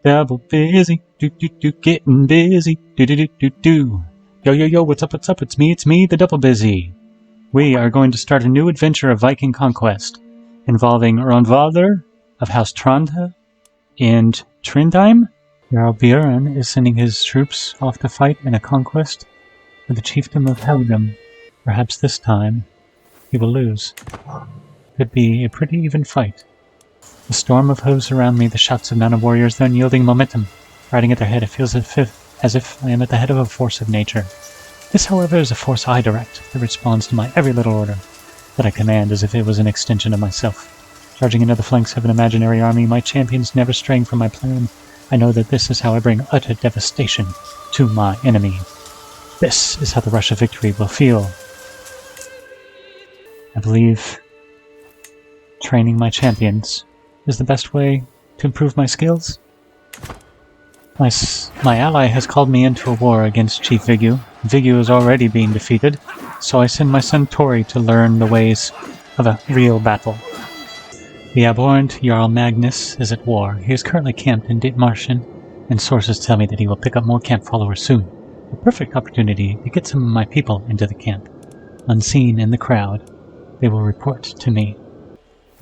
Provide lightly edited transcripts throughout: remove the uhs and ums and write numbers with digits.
Double busy, getting busy, do. Yo, what's up, it's me, the double busy. We are going to start a new adventure of Viking conquest, involving Rognvalder of House Tronde and Trondheim. Jarl Bjorn is sending his troops off to fight in a conquest for the chiefdom of Helgum. Perhaps this time he will lose. Could be a pretty even fight. The storm of hooves around me, the shouts of mounted warriors, the unyielding momentum. Riding at their head, it feels as if I am at the head of a force of nature. This, however, is a force I direct that responds to my every little order, that I command as if it was an extension of myself. Charging into the flanks of an imaginary army, my champions never straying from my plan, I know that this is how I bring utter devastation to my enemy. This is how the rush of victory will feel. I believe training my champions is the best way to improve my skills. My ally has called me into a war against Chief Vigu. Vigu is already being defeated, so I send my son Tori to learn the ways of a real battle. The abhorrent Jarl Magnus is at war. He is currently camped in Ditmarsken, and sources tell me that he will pick up more camp followers soon. A perfect opportunity to get some of my people into the camp. Unseen in the crowd, they will report to me.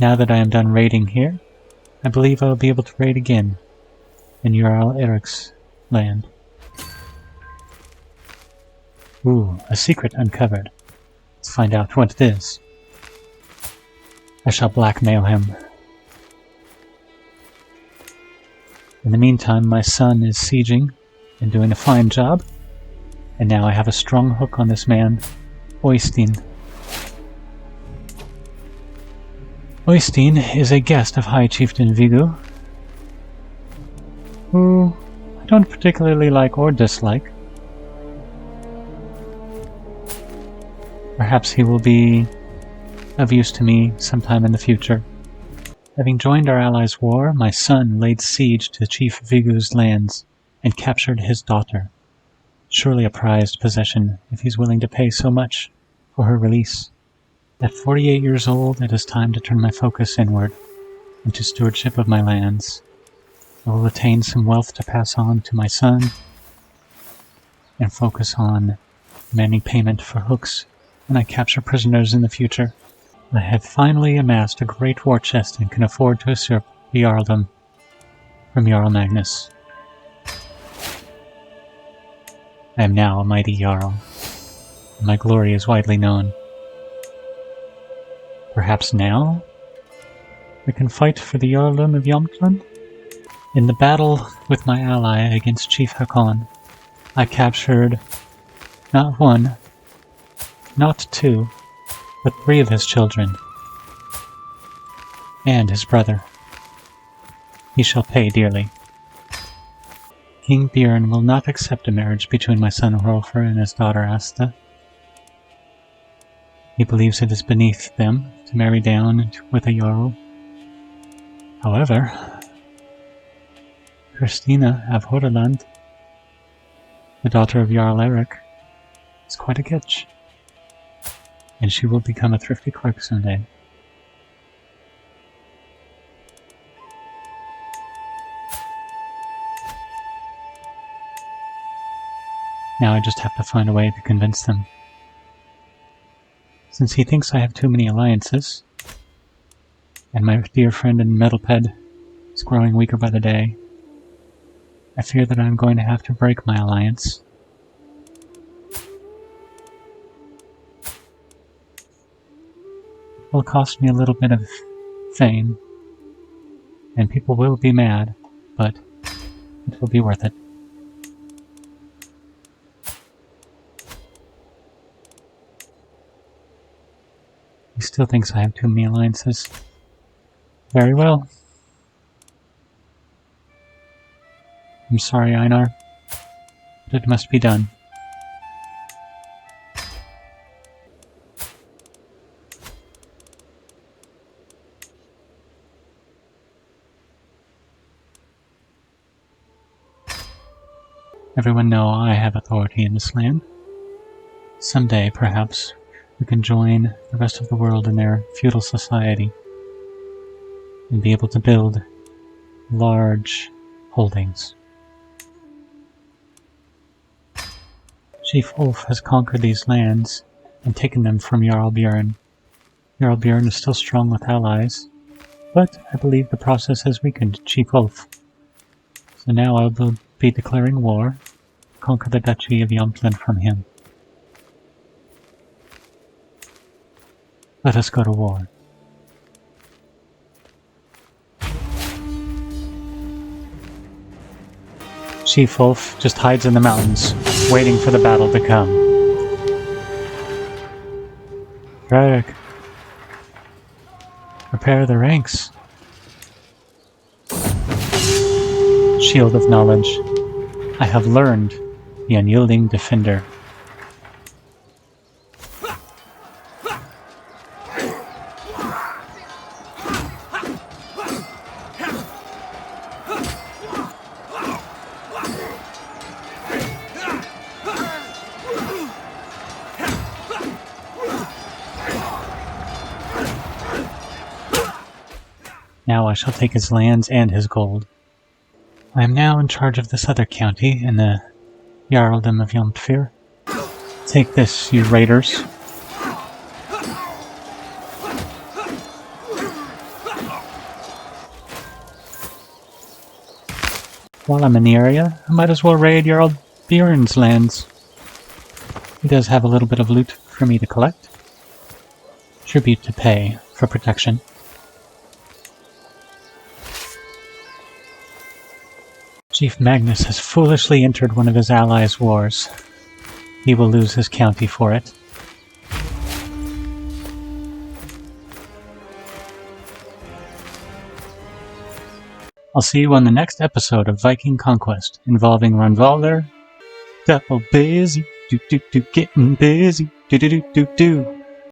Now that I am done raiding here, I believe I will be able to raid again in Jarl Eric's land. Ooh, a secret uncovered. Let's find out what it is. I shall blackmail him. In the meantime, my son is sieging and doing a fine job, and now I have a strong hook on this man, Oystein. Oystein is a guest of High Chieftain Vigu, who I don't particularly like or dislike. Perhaps he will be of use to me sometime in the future. Having joined our allies' war, my son laid siege to Chief Vigu's lands and captured his daughter. Surely a prized possession if he's willing to pay so much for her release. At 48 years old, it is time to turn my focus inward, into stewardship of my lands. I will attain some wealth to pass on to my son, and focus on demanding payment for hooks when I capture prisoners in the future. I have finally amassed a great war chest and can afford to usurp the Jarldom from Jarl Magnus. I am now a mighty Jarl, and my glory is widely known. Perhaps now we can fight for the Jarldom of Jomtland? In the battle with my ally against Chief Hakon, I captured not one, not two, but 3 of his children, and his brother. He shall pay dearly. King Bjorn will not accept a marriage between my son Hrolfr and his daughter Asta. He believes it is beneath them to marry down with a Jarl. However, Christina of Hordaland, the daughter of Jarl Eric, is quite a catch, and she will become a thrifty clerk someday. Now I just have to find a way to convince them. Since he thinks I have too many alliances, and my dear friend in Metalped is growing weaker by the day, I fear that I'm going to have to break my alliance. It will cost me a little bit of fame, and people will be mad, but it will be worth it. He still thinks I have too many alliances. Very well. I'm sorry, Einar, but it must be done. Everyone know I have authority in this land. Someday, perhaps, we can join the rest of the world in their feudal society and be able to build large holdings. Chief Ulf has conquered these lands and taken them from Jarl Bjorn. Jarl Bjorn is still strong with allies, but I believe the process has weakened Chief Ulf. So now I will be declaring war, conquer the Duchy of Jomtland from him. Let us go to war. Chief Ulf just hides in the mountains, waiting for the battle to come. Frederik, prepare the ranks. Shield of Knowledge. I have learned the Unyielding Defender. Now I shall take his lands and his gold. I am now in charge of this other county in the Jarldom of Traendalog. Take this, you raiders. While I'm in the area, I might as well raid Jarl Bjorn's lands. He does have a little bit of loot for me to collect. Tribute to pay for protection. Chief Magnus has foolishly entered one of his allies' wars. He will lose his county for it. I'll see you on the next episode of Viking Conquest, involving Rognvalder. Double busy, getting busy, do.